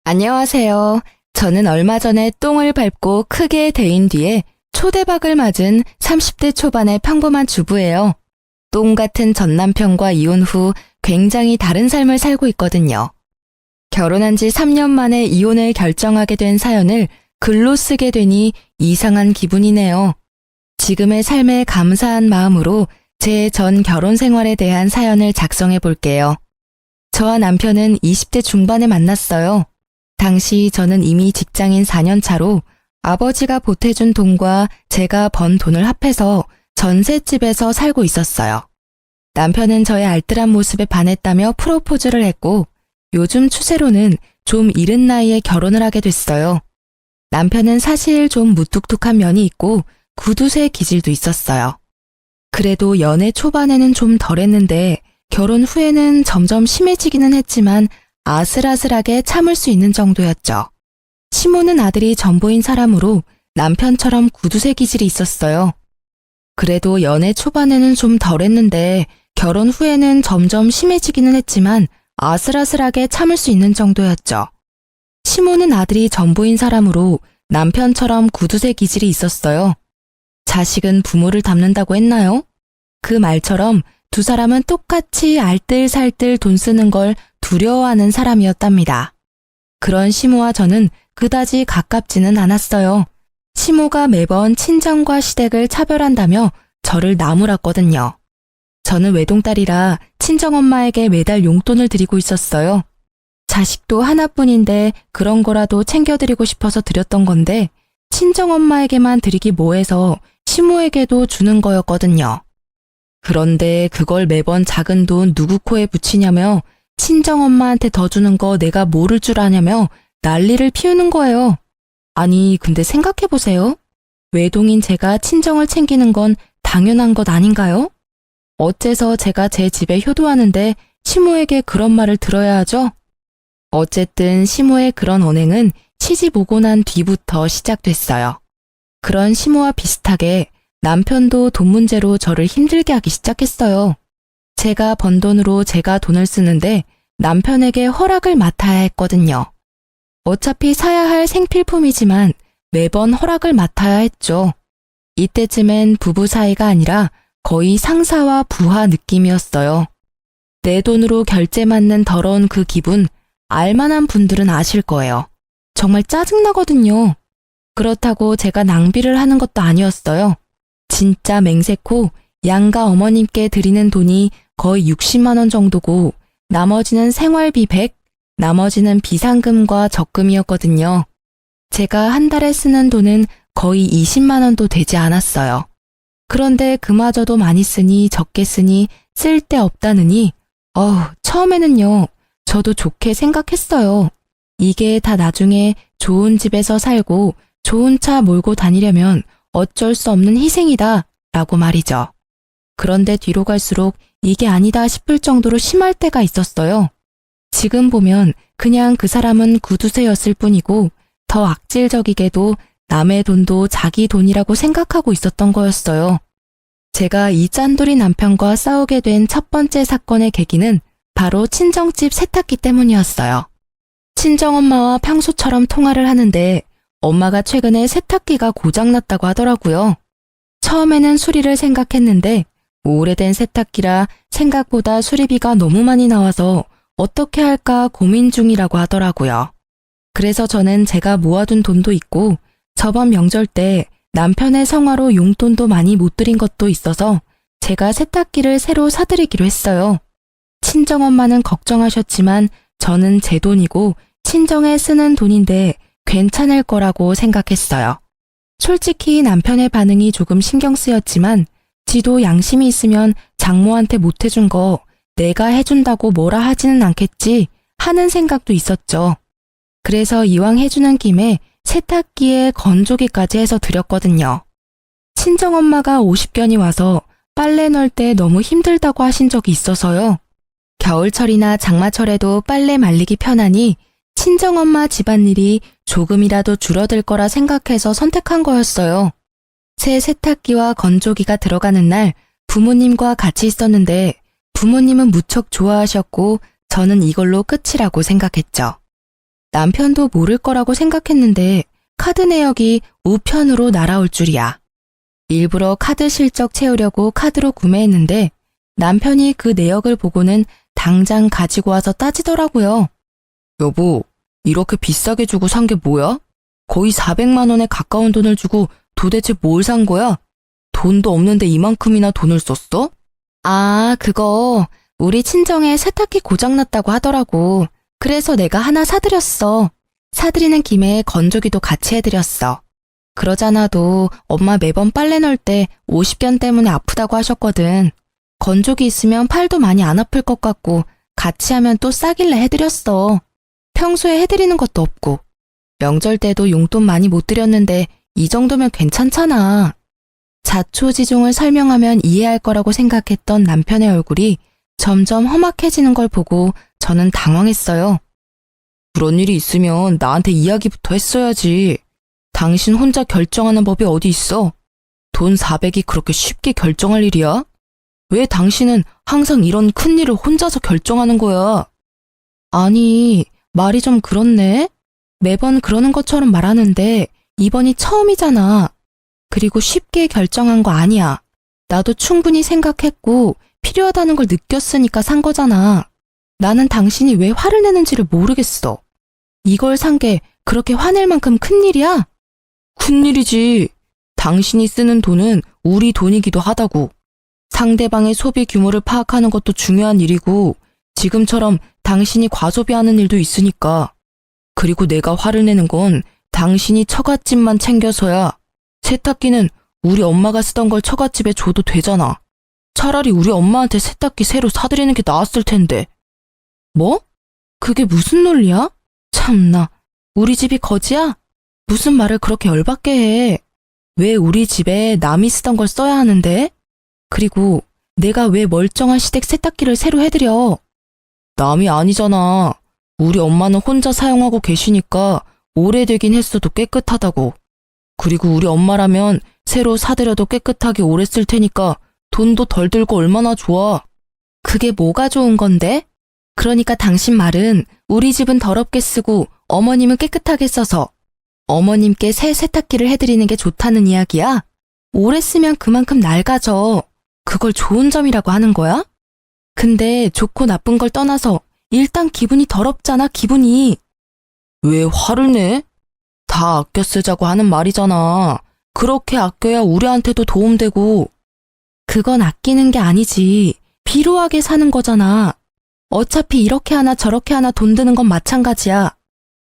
안녕하세요. 저는 얼마 전에 똥을 밟고 크게 데인 뒤에 초대박을 맞은 30대 초반의 평범한 주부예요. 똥 같은 전 남편과 이혼 후 굉장히 다른 삶을 살고 있거든요. 결혼한 지 3년 만에 이혼을 결정하게 된 사연을 글로 쓰게 되니 이상한 기분이네요. 지금의 삶에 감사한 마음으로 제 전 결혼 생활에 대한 사연을 작성해 볼게요. 저와 남편은 20대 중반에 만났어요. 당시 저는 이미 직장인 4년 차로 아버지가 보태준 돈과 제가 번 돈을 합해서 전셋집에서 살고 있었어요. 남편은 저의 알뜰한 모습에 반했다며 프로포즈를 했고 요즘 추세로는 좀 이른 나이에 결혼을 하게 됐어요. 남편은 사실 좀 무뚝뚝한 면이 있고 구두쇠 기질도 있었어요. 그래도 연애 초반에는 좀 덜했는데 결혼 후에는 점점 심해지기는 했지만 아슬아슬하게 참을 수 있는 정도였죠. 시모는 아들이 전보인 사람으로 남편처럼 구두쇠 기질이 있었어요. 그래도 연애 초반에는 좀 덜했는데 결혼 후에는 점점 심해지기는 했지만 아슬아슬하게 참을 수 있는 정도였죠. 시모는 아들이 전보인 사람으로 남편처럼 구두쇠 기질이 있었어요. 자식은 부모를 닮는다고 했나요? 그 말처럼 두 사람은 똑같이 알뜰살뜰 돈 쓰는 걸 두려워하는 사람이었답니다. 그런 시모와 저는 그다지 가깝지는 않았어요. 시모가 매번 친정과 시댁을 차별한다며 저를 나무랐거든요. 저는 외동딸이라 친정엄마에게 매달 용돈을 드리고 있었어요. 자식도 하나뿐인데 그런 거라도 챙겨드리고 싶어서 드렸던 건데 친정엄마에게만 드리기 뭐해서 시모에게도 주는 거였거든요. 그런데 그걸 매번 작은 돈 누구 코에 붙이냐며 친정엄마한테 더 주는 거 내가 모를 줄 아냐며 난리를 피우는 거예요. 아니, 근데 생각해보세요. 외동인 제가 친정을 챙기는 건 당연한 것 아닌가요? 어째서 제가 제 집에 효도하는데 시모에게 그런 말을 들어야 하죠? 어쨌든 시모의 그런 언행은 시집 오고 난 뒤부터 시작됐어요. 그런 시모와 비슷하게 남편도 돈 문제로 저를 힘들게 하기 시작했어요. 제가 번 돈으로 제가 돈을 쓰는데 남편에게 허락을 맡아야 했거든요. 어차피 사야 할 생필품이지만 매번 허락을 맡아야 했죠. 이때쯤엔 부부 사이가 아니라 거의 상사와 부하 느낌이었어요. 내 돈으로 결제 맞는 더러운 그 기분 알만한 분들은 아실 거예요. 정말 짜증나거든요. 그렇다고 제가 낭비를 하는 것도 아니었어요. 진짜 맹세코 양가 어머님께 드리는 돈이 거의 60만 원 정도고 나머지는 생활비 100, 나머지는 비상금과 적금이었거든요. 제가 한 달에 쓰는 돈은 거의 20만 원도 되지 않았어요. 그런데 그마저도 많이 쓰니 적게 쓰니 쓸데없다느니 처음에는요. 저도 좋게 생각했어요. 이게 다 나중에 좋은 집에서 살고 좋은 차 몰고 다니려면 어쩔 수 없는 희생이다 라고 말이죠. 그런데 뒤로 갈수록 이게 아니다 싶을 정도로 심할 때가 있었어요. 지금 보면 그냥 그 사람은 구두쇠였을 뿐이고 더 악질적이게도 남의 돈도 자기 돈이라고 생각하고 있었던 거였어요. 제가 이 짠돌이 남편과 싸우게 된 첫 번째 사건의 계기는 바로 친정집 세탁기 때문이었어요. 친정엄마와 평소처럼 통화를 하는데 엄마가 최근에 세탁기가 고장났다고 하더라고요. 처음에는 수리를 생각했는데 오래된 세탁기라 생각보다 수리비가 너무 많이 나와서 어떻게 할까 고민 중이라고 하더라고요. 그래서 저는 제가 모아둔 돈도 있고 저번 명절 때 남편의 성화로 용돈도 많이 못 드린 것도 있어서 제가 세탁기를 새로 사드리기로 했어요. 친정엄마는 걱정하셨지만 저는 제 돈이고 친정에 쓰는 돈인데 괜찮을 거라고 생각했어요. 솔직히 남편의 반응이 조금 신경 쓰였지만 지도 양심이 있으면 장모한테 못 해준 거 내가 해준다고 뭐라 하지는 않겠지 하는 생각도 있었죠. 그래서 이왕 해주는 김에 세탁기에 건조기까지 해서 드렸거든요. 친정엄마가 50견이 와서 빨래 넣을 때 너무 힘들다고 하신 적이 있어서요. 겨울철이나 장마철에도 빨래 말리기 편하니 친정엄마 집안일이 조금이라도 줄어들 거라 생각해서 선택한 거였어요. 새 세탁기와 건조기가 들어가는 날 부모님과 같이 있었는데 부모님은 무척 좋아하셨고 저는 이걸로 끝이라고 생각했죠. 남편도 모를 거라고 생각했는데 카드 내역이 우편으로 날아올 줄이야. 일부러 카드 실적 채우려고 카드로 구매했는데 남편이 그 내역을 보고는 당장 가지고 와서 따지더라고요. 여보, 이렇게 비싸게 주고 산 게 뭐야? 거의 400만 원에 가까운 돈을 주고 도대체 뭘 산 거야? 돈도 없는데 이만큼이나 돈을 썼어? 아, 그거 우리 친정에 세탁기 고장났다고 하더라고. 그래서 내가 하나 사드렸어. 사드리는 김에 건조기도 같이 해드렸어. 그러잖아도 엄마 매번 빨래 넣을 때 50견 때문에 아프다고 하셨거든. 건조기 있으면 팔도 많이 안 아플 것 같고 같이 하면 또 싸길래 해드렸어. 평소에 해드리는 것도 없고. 명절 때도 용돈 많이 못 드렸는데 이 정도면 괜찮잖아. 자초지종을 설명하면 이해할 거라고 생각했던 남편의 얼굴이 점점 험악해지는 걸 보고 저는 당황했어요. 그런 일이 있으면 나한테 이야기부터 했어야지. 당신 혼자 결정하는 법이 어디 있어? 돈 400이 그렇게 쉽게 결정할 일이야? 왜 당신은 항상 이런 큰일을 혼자서 결정하는 거야? 아니, 말이 좀 그렇네. 매번 그러는 것처럼 말하는데 이번이 처음이잖아. 그리고 쉽게 결정한 거 아니야. 나도 충분히 생각했고 필요하다는 걸 느꼈으니까 산 거잖아. 나는 당신이 왜 화를 내는지를 모르겠어. 이걸 산 게 그렇게 화낼 만큼 큰일이야? 큰일이지. 당신이 쓰는 돈은 우리 돈이기도 하다고. 상대방의 소비 규모를 파악하는 것도 중요한 일이고 지금처럼 당신이 과소비하는 일도 있으니까. 그리고 내가 화를 내는 건 당신이 처갓집만 챙겨서야. 세탁기는 우리 엄마가 쓰던 걸 처갓집에 줘도 되잖아. 차라리 우리 엄마한테 세탁기 새로 사드리는 게 나았을 텐데. 뭐? 그게 무슨 논리야? 참나, 우리 집이 거지야? 무슨 말을 그렇게 열받게 해. 왜 우리 집에 남이 쓰던 걸 써야 하는데? 그리고 내가 왜 멀쩡한 시댁 세탁기를 새로 해드려? 남이 아니잖아. 우리 엄마는 혼자 사용하고 계시니까 오래되긴 했어도 깨끗하다고. 그리고 우리 엄마라면 새로 사드려도 깨끗하게 오래 쓸 테니까 돈도 덜 들고 얼마나 좋아. 그게 뭐가 좋은 건데? 그러니까 당신 말은 우리 집은 더럽게 쓰고 어머님은 깨끗하게 써서 어머님께 새 세탁기를 해드리는 게 좋다는 이야기야? 오래 쓰면 그만큼 낡아져. 그걸 좋은 점이라고 하는 거야? 근데 좋고 나쁜 걸 떠나서 일단 기분이 더럽잖아, 기분이. 왜 화를 내? 다 아껴 쓰자고 하는 말이잖아. 그렇게 아껴야 우리한테도 도움되고. 그건 아끼는 게 아니지. 비루하게 사는 거잖아. 어차피 이렇게 하나 저렇게 하나 돈 드는 건 마찬가지야.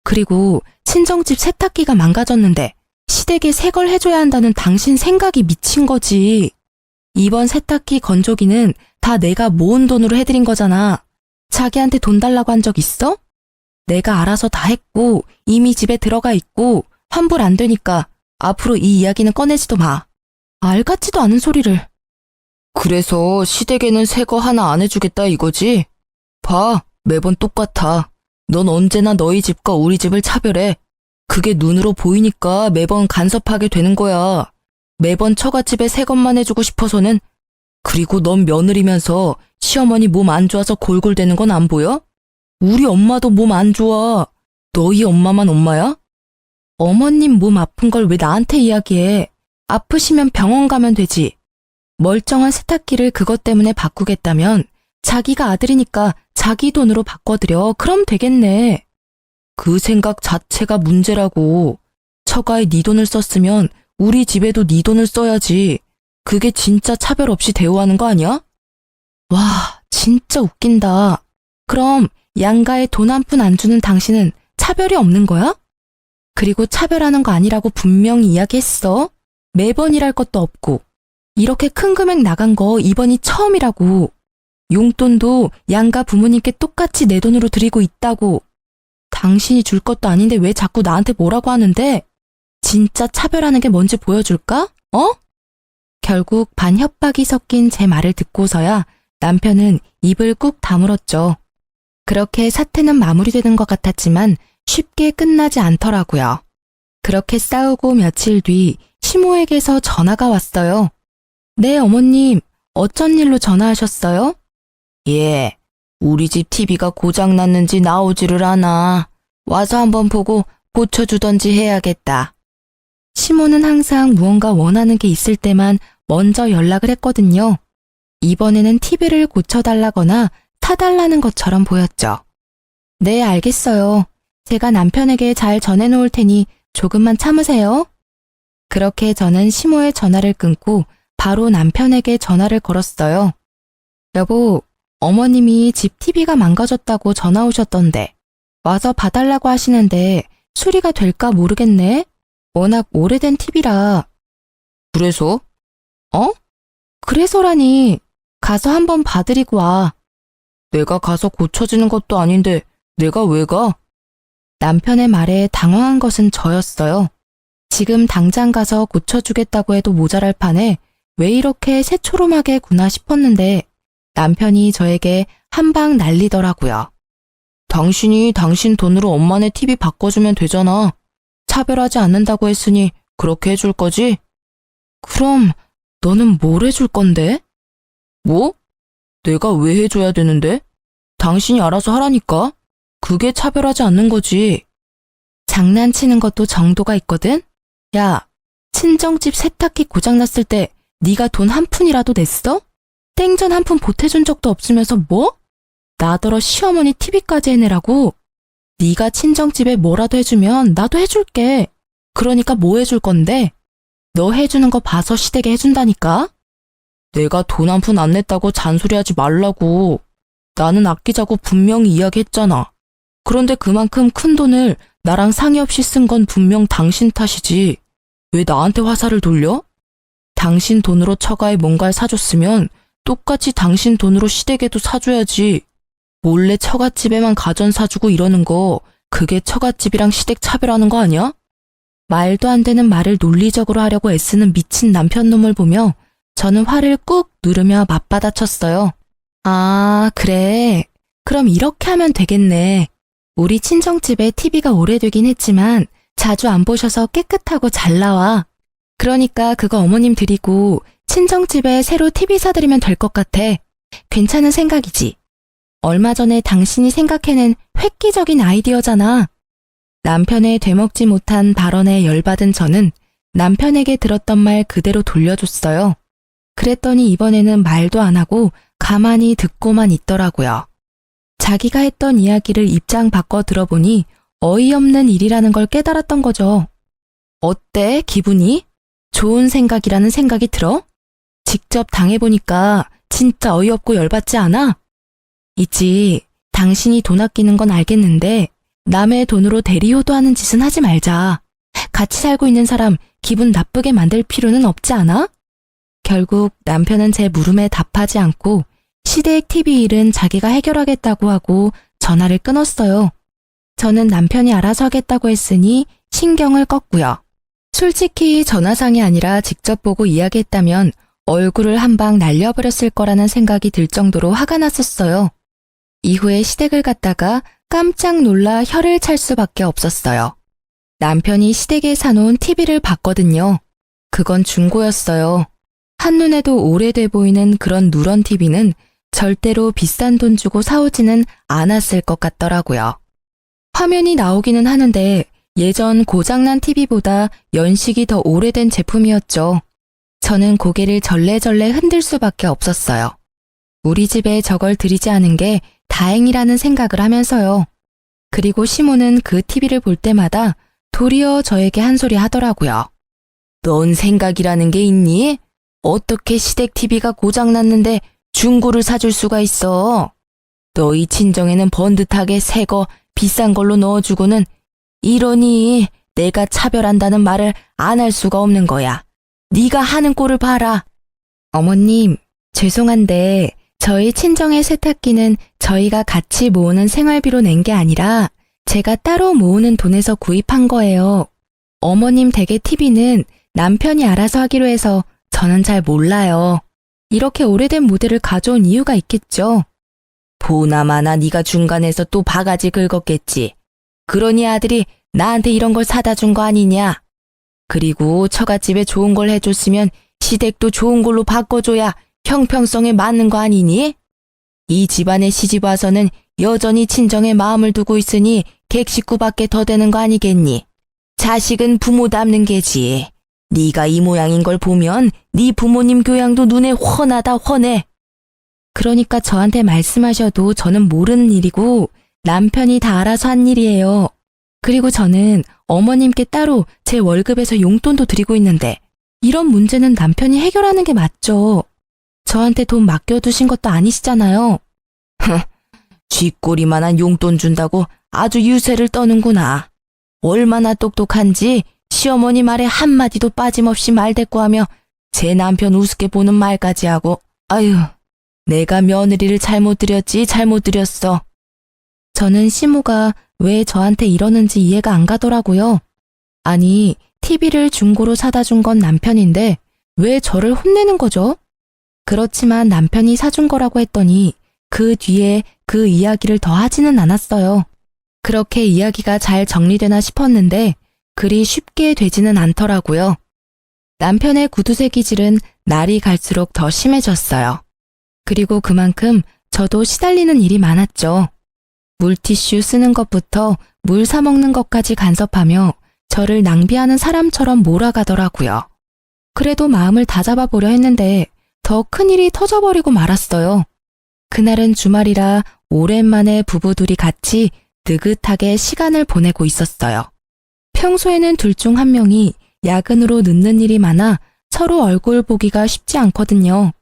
그리고 친정집 세탁기가 망가졌는데 시댁에 새 걸 해줘야 한다는 당신 생각이 미친 거지. 이번 세탁기 건조기는 다 내가 모은 돈으로 해드린 거잖아. 자기한테 돈 달라고 한 적 있어? 내가 알아서 다 했고 이미 집에 들어가 있고 환불 안 되니까 앞으로 이 이야기는 꺼내지도 마. 알 같지도 않은 소리를. 그래서 시댁에는 새 거 하나 안 해주겠다 이거지? 봐, 매번 똑같아. 넌 언제나 너희 집과 우리 집을 차별해. 그게 눈으로 보이니까 매번 간섭하게 되는 거야. 매번 처갓집에 새 것만 해주고 싶어서는. 그리고 넌 며느리면서 시어머니 몸 안 좋아서 골골대는 건 안 보여? 우리 엄마도 몸 안 좋아. 너희 엄마만 엄마야? 어머님 몸 아픈 걸 왜 나한테 이야기해? 아프시면 병원 가면 되지. 멀쩡한 세탁기를 그것 때문에 바꾸겠다면 자기가 아들이니까 자기 돈으로 바꿔드려. 그럼 되겠네. 그 생각 자체가 문제라고. 처가에 네 돈을 썼으면 우리 집에도 네 돈을 써야지. 그게 진짜 차별 없이 대우하는 거 아니야? 와, 진짜 웃긴다. 그럼 양가에 돈 한 푼 안 주는 당신은 차별이 없는 거야? 그리고 차별하는 거 아니라고 분명히 이야기했어. 매번 일할 것도 없고. 이렇게 큰 금액 나간 거 이번이 처음이라고. 용돈도 양가 부모님께 똑같이 내 돈으로 드리고 있다고. 당신이 줄 것도 아닌데 왜 자꾸 나한테 뭐라고 하는데? 진짜 차별하는 게 뭔지 보여줄까? 어? 결국 반협박이 섞인 제 말을 듣고서야 남편은 입을 꾹 다물었죠. 그렇게 사태는 마무리되는 것 같았지만 쉽게 끝나지 않더라고요. 그렇게 싸우고 며칠 뒤 시모에게서 전화가 왔어요. 네, 어머님. 어쩐 일로 전화하셨어요? 예, 우리 집 TV가 고장났는지 나오지를 않아. 와서 한번 보고 고쳐주던지 해야겠다. 시모는 항상 무언가 원하는 게 있을 때만 먼저 연락을 했거든요. 이번에는 TV를 고쳐달라거나 사달라는 것처럼 보였죠. 네, 알겠어요. 제가 남편에게 잘 전해놓을 테니 조금만 참으세요. 그렇게 저는 시모의 전화를 끊고 바로 남편에게 전화를 걸었어요. 여보, 어머님이 집 TV가 망가졌다고 전화 오셨던데 와서 봐달라고 하시는데 수리가 될까 모르겠네. 워낙 오래된 TV라. 그래서? 그래서라니. 가서 한번 봐드리고 와. 내가 가서 고쳐지는 것도 아닌데 내가 왜 가? 남편의 말에 당황한 것은 저였어요. 지금 당장 가서 고쳐주겠다고 해도 모자랄 판에 왜 이렇게 새초롬하게 구나 싶었는데 남편이 저에게 한 방 날리더라고요. 당신이 당신 돈으로 엄마네 TV 바꿔주면 되잖아. 차별하지 않는다고 했으니 그렇게 해줄 거지? 그럼 너는 뭘 해줄 건데? 뭐? 내가 왜 해줘야 되는데? 당신이 알아서 하라니까? 그게 차별하지 않는 거지. 장난치는 것도 정도가 있거든? 야, 친정집 세탁기 고장났을 때 네가 돈 한 푼이라도 냈어? 땡전 한 푼 보태준 적도 없으면서 뭐? 나더러 시어머니 TV까지 해내라고? 네가 친정집에 뭐라도 해주면 나도 해줄게. 그러니까 뭐 해줄 건데? 너 해주는 거 봐서 시댁에 해준다니까? 내가 돈 한 푼 안 냈다고 잔소리하지 말라고. 나는 아끼자고 분명히 이야기했잖아. 그런데 그만큼 큰 돈을 나랑 상의 없이 쓴 건 분명 당신 탓이지. 왜 나한테 화살을 돌려? 당신 돈으로 처가에 뭔가를 사줬으면 똑같이 당신 돈으로 시댁에도 사줘야지. 몰래 처갓집에만 가전 사주고 이러는 거 그게 처갓집이랑 시댁 차별하는 거 아니야? 말도 안 되는 말을 논리적으로 하려고 애쓰는 미친 남편 놈을 보며 저는 화를 꾹 누르며 맞받아쳤어요. 아, 그래. 그럼 이렇게 하면 되겠네. 우리 친정집에 TV가 오래되긴 했지만 자주 안 보셔서 깨끗하고 잘 나와. 그러니까 그거 어머님 드리고 친정집에 새로 TV 사드리면 될 것 같아. 괜찮은 생각이지. 얼마 전에 당신이 생각해낸 획기적인 아이디어잖아. 남편의 되먹지 못한 발언에 열받은 저는 남편에게 들었던 말 그대로 돌려줬어요. 그랬더니 이번에는 말도 안 하고 가만히 듣고만 있더라고요. 자기가 했던 이야기를 입장 바꿔 들어보니 어이없는 일이라는 걸 깨달았던 거죠. 어때, 기분이? 좋은 생각이라는 생각이 들어? 직접 당해보니까 진짜 어이없고 열받지 않아? 있지, 당신이 돈 아끼는 건 알겠는데 남의 돈으로 대리효도하는 짓은 하지 말자. 같이 살고 있는 사람 기분 나쁘게 만들 필요는 없지 않아? 결국 남편은 제 물음에 답하지 않고 시댁 TV 일은 자기가 해결하겠다고 하고 전화를 끊었어요. 저는 남편이 알아서 하겠다고 했으니 신경을 껐고요. 솔직히 전화상이 아니라 직접 보고 이야기했다면 얼굴을 한 방 날려버렸을 거라는 생각이 들 정도로 화가 났었어요. 이후에 시댁을 갔다가 깜짝 놀라 혀를 찰 수밖에 없었어요. 남편이 시댁에 사놓은 TV를 봤거든요. 그건 중고였어요. 한눈에도 오래돼 보이는 그런 누런 TV는 절대로 비싼 돈 주고 사오지는 않았을 것 같더라고요. 화면이 나오기는 하는데 예전 고장난 TV보다 연식이 더 오래된 제품이었죠. 저는 고개를 절레절레 흔들 수밖에 없었어요. 우리 집에 저걸 들이지 않은 게 다행이라는 생각을 하면서요. 그리고 시모는 그 TV를 볼 때마다 도리어 저에게 한 소리 하더라고요. 넌 생각이라는 게 있니? 어떻게 시댁 TV가 고장났는데 중고를 사줄 수가 있어? 너희 친정에는 번듯하게 새 거 비싼 걸로 넣어주고는 이러니 내가 차별한다는 말을 안 할 수가 없는 거야. 네가 하는 꼴을 봐라. 어머님, 죄송한데 저희 친정의 세탁기는 저희가 같이 모으는 생활비로 낸 게 아니라 제가 따로 모으는 돈에서 구입한 거예요. 어머님 댁의 TV는 남편이 알아서 하기로 해서 저는 잘 몰라요. 이렇게 오래된 모델을 가져온 이유가 있겠죠. 보나마나 네가 중간에서 또 바가지 긁었겠지. 그러니 아들이 나한테 이런 걸 사다 준 거 아니냐. 그리고 처갓집에 좋은 걸 해줬으면 시댁도 좋은 걸로 바꿔줘야 형평성에 맞는 거 아니니? 이 집안에 시집 와서는 여전히 친정에 마음을 두고 있으니 객식구밖에 더 되는 거 아니겠니? 자식은 부모 닮는 게지. 네가 이 모양인 걸 보면 네 부모님 교양도 눈에 훤하다 훤해. 그러니까 저한테 말씀하셔도 저는 모르는 일이고 남편이 다 알아서 한 일이에요. 그리고 저는 어머님께 따로 제 월급에서 용돈도 드리고 있는데 이런 문제는 남편이 해결하는 게 맞죠. 저한테 돈 맡겨두신 것도 아니시잖아요. 쥐꼬리만한 용돈 준다고 아주 유세를 떠는구나. 얼마나 똑똑한지 시어머니 말에 한마디도 빠짐없이 말대꾸하며 제 남편 우습게 보는 말까지 하고 아유, 내가 며느리를 잘못 들였지 잘못 들였어. 저는 시모가 왜 저한테 이러는지 이해가 안 가더라고요. 아니, TV를 중고로 사다 준 건 남편인데 왜 저를 혼내는 거죠? 그렇지만 남편이 사준 거라고 했더니 그 뒤에 그 이야기를 더 하지는 않았어요. 그렇게 이야기가 잘 정리되나 싶었는데 그리 쉽게 되지는 않더라고요. 남편의 구두쇠 기질은 날이 갈수록 더 심해졌어요. 그리고 그만큼 저도 시달리는 일이 많았죠. 물티슈 쓰는 것부터 물 사 먹는 것까지 간섭하며 저를 낭비하는 사람처럼 몰아가더라고요. 그래도 마음을 다잡아보려 했는데 더 큰일이 터져버리고 말았어요. 그날은 주말이라 오랜만에 부부 둘이 같이 느긋하게 시간을 보내고 있었어요. 평소에는 둘 중 한 명이 야근으로 늦는 일이 많아 서로 얼굴 보기가 쉽지 않거든요.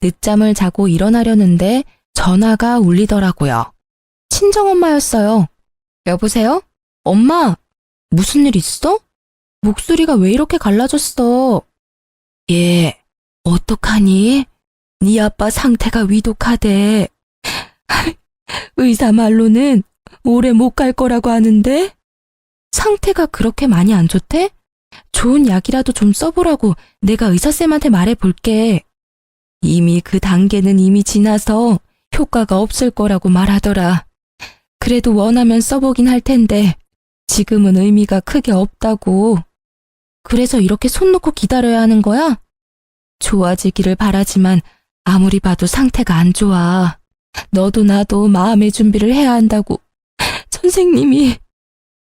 늦잠을 자고 일어나려는데 전화가 울리더라고요. 친정엄마였어요. 여보세요? 엄마, 무슨 일 있어? 목소리가 왜 이렇게 갈라졌어? 얘, 어떡하니? 네 아빠 상태가 위독하대. 의사 말로는 오래 못 갈 거라고 하는데? 상태가 그렇게 많이 안 좋대? 좋은 약이라도 좀 써보라고 내가 의사쌤한테 말해볼게. 이미 그 단계는 이미 지나서 효과가 없을 거라고 말하더라. 그래도 원하면 써보긴 할 텐데 지금은 의미가 크게 없다고. 그래서 이렇게 손 놓고 기다려야 하는 거야? 좋아지기를 바라지만 아무리 봐도 상태가 안 좋아. 너도 나도 마음의 준비를 해야 한다고 선생님이.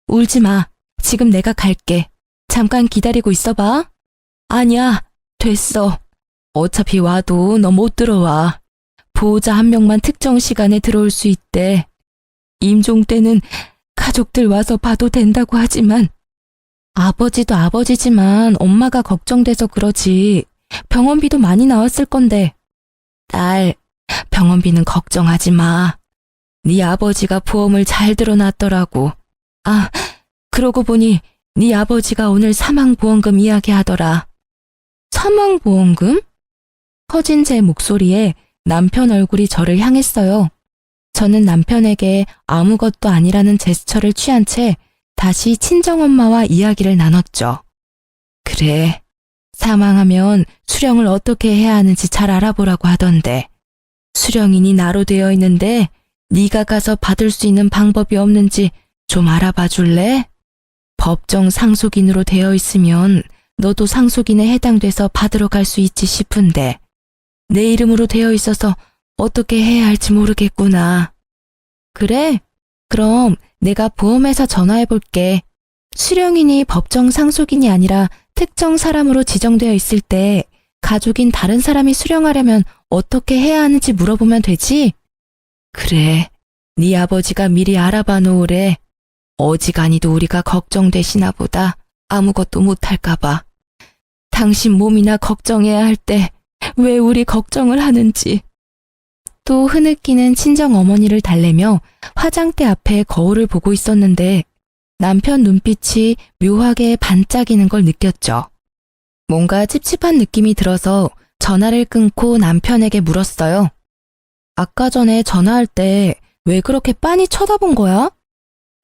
울지 마. 지금 내가 갈게. 잠깐 기다리고 있어봐. 아니야, 됐어. 어차피 와도 너 못 들어와. 보호자 한 명만 특정 시간에 들어올 수 있대. 임종 때는 가족들 와서 봐도 된다고 하지만 아버지도 아버지지만 엄마가 걱정돼서 그러지. 병원비도 많이 나왔을 건데. 딸, 병원비는 걱정하지 마. 네 아버지가 보험을 잘 들어놨더라고. 아, 그러고 보니 네 아버지가 오늘 사망보험금 이야기하더라. 사망보험금? 커진 제 목소리에 남편 얼굴이 저를 향했어요. 저는 남편에게 아무것도 아니라는 제스처를 취한 채 다시 친정엄마와 이야기를 나눴죠. 그래, 사망하면 수령을 어떻게 해야 하는지 잘 알아보라고 하던데. 수령인이 나로 되어 있는데 네가 가서 받을 수 있는 방법이 없는지 좀 알아봐 줄래? 법정 상속인으로 되어 있으면 너도 상속인에 해당돼서 받으러 갈 수 있지 싶은데 내 이름으로 되어 있어서 어떻게 해야 할지 모르겠구나. 그래? 그럼 내가 보험회사 전화해 볼게. 수령인이 법정 상속인이 아니라 특정 사람으로 지정되어 있을 때 가족인 다른 사람이 수령하려면 어떻게 해야 하는지 물어보면 되지? 그래, 네 아버지가 미리 알아봐 놓으래. 어지간히도 우리가 걱정되시나 보다. 아무것도 못할까 봐. 당신 몸이나 걱정해야 할 때 왜 우리 걱정을 하는지. 또 흐느끼는 친정어머니를 달래며 화장대 앞에 거울을 보고 있었는데 남편 눈빛이 묘하게 반짝이는 걸 느꼈죠. 뭔가 찝찝한 느낌이 들어서 전화를 끊고 남편에게 물었어요. 아까 전에 전화할 때 왜 그렇게 빤히 쳐다본 거야?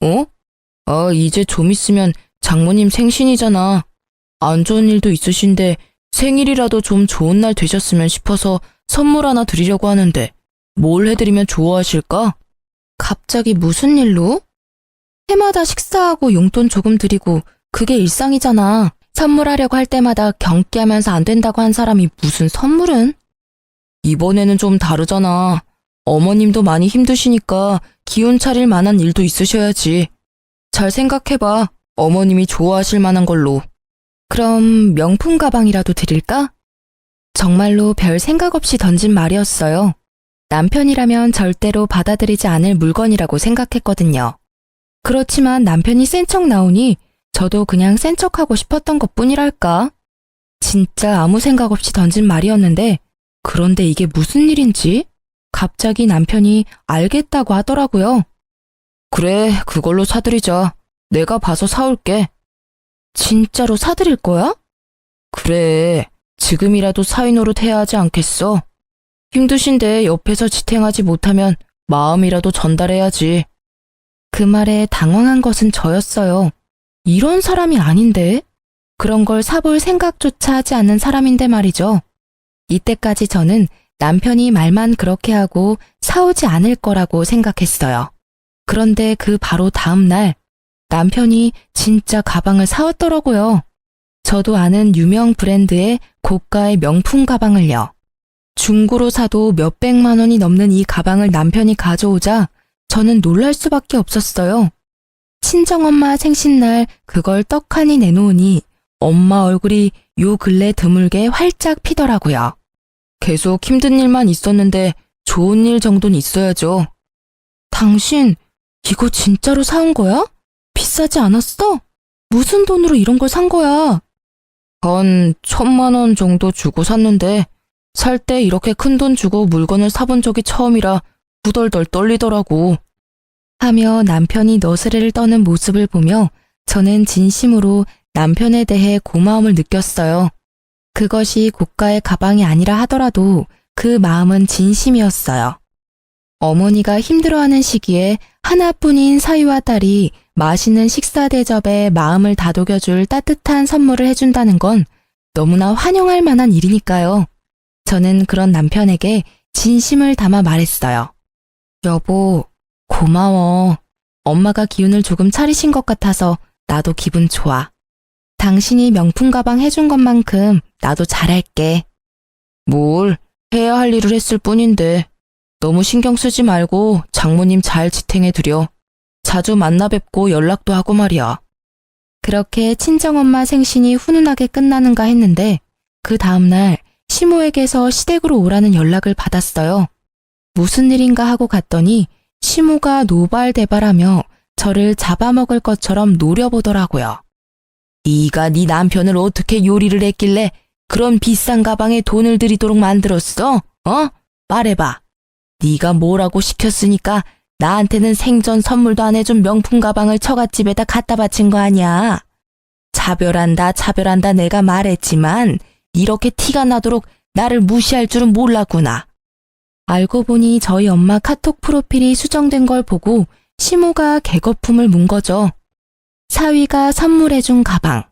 어? 이제 좀 있으면 장모님 생신이잖아. 안 좋은 일도 있으신데 생일이라도 좀 좋은 날 되셨으면 싶어서 선물 하나 드리려고 하는데 뭘 해드리면 좋아하실까? 갑자기 무슨 일로? 해마다 식사하고 용돈 조금 드리고 그게 일상이잖아. 선물하려고 할 때마다 경기하면서 안 된다고 한 사람이 무슨 선물은? 이번에는 좀 다르잖아. 어머님도 많이 힘드시니까 기운 차릴 만한 일도 있으셔야지. 잘 생각해봐. 어머님이 좋아하실 만한 걸로. 그럼 명품 가방이라도 드릴까? 정말로 별 생각 없이 던진 말이었어요. 남편이라면 절대로 받아들이지 않을 물건이라고 생각했거든요. 그렇지만 남편이 센 척 나오니 저도 그냥 센 척하고 싶었던 것뿐이랄까. 진짜 아무 생각 없이 던진 말이었는데 그런데 이게 무슨 일인지 갑자기 남편이 알겠다고 하더라고요. 그래, 그걸로 사드리자. 내가 봐서 사올게. 진짜로 사드릴 거야? 그래, 지금이라도 사위 노릇 해야 하지 않겠어? 힘드신데 옆에서 지탱하지 못하면 마음이라도 전달해야지. 그 말에 당황한 것은 저였어요. 이런 사람이 아닌데? 그런 걸 사볼 생각조차 하지 않는 사람인데 말이죠. 이때까지 저는 남편이 말만 그렇게 하고 사오지 않을 거라고 생각했어요. 그런데 그 바로 다음 날 남편이 진짜 가방을 사왔더라고요. 저도 아는 유명 브랜드의 고가의 명품 가방을요. 중고로 사도 몇백만 원이 넘는 이 가방을 남편이 가져오자 저는 놀랄 수밖에 없었어요. 친정엄마 생신날 그걸 떡하니 내놓으니 엄마 얼굴이 요 근래 드물게 활짝 피더라고요. 계속 힘든 일만 있었는데 좋은 일 정도는 있어야죠. 당신 이거 진짜로 사온 거야? 비싸지 않았어? 무슨 돈으로 이런 걸 산 거야? 한 1,000만 원 정도 주고 샀는데 살 때 이렇게 큰 돈 주고 물건을 사본 적이 처음이라 후덜덜 떨리더라고. 하며 남편이 너스레를 떠는 모습을 보며 저는 진심으로 남편에 대해 고마움을 느꼈어요. 그것이 고가의 가방이 아니라 하더라도 그 마음은 진심이었어요. 어머니가 힘들어하는 시기에 하나뿐인 사위와 딸이 맛있는 식사 대접에 마음을 다독여줄 따뜻한 선물을 해준다는 건 너무나 환영할 만한 일이니까요. 저는 그런 남편에게 진심을 담아 말했어요. 여보, 고마워. 엄마가 기운을 조금 차리신 것 같아서 나도 기분 좋아. 당신이 명품 가방 해준 것만큼 나도 잘할게. 뭘, 해야 할 일을 했을 뿐인데 너무 신경 쓰지 말고 장모님 잘 지탱해드려. 자주 만나 뵙고 연락도 하고 말이야. 그렇게 친정엄마 생신이 훈훈하게 끝나는가 했는데 그 다음날 시모에게서 시댁으로 오라는 연락을 받았어요. 무슨 일인가 하고 갔더니 시모가 노발대발하며 저를 잡아먹을 것처럼 노려보더라고요. 네가 네 남편을 어떻게 요리를 했길래 그런 비싼 가방에 돈을 들이도록 만들었어? 말해봐. 네가 뭐라고 시켰으니까 나한테는 생전 선물도 안 해준 명품 가방을 처갓집에다 갖다 바친 거 아니야. 차별한다 내가 말했지만 이렇게 티가 나도록 나를 무시할 줄은 몰랐구나. 알고 보니 저희 엄마 카톡 프로필이 수정된 걸 보고 시모가 개거품을 문 거죠. 사위가 선물해준 가방.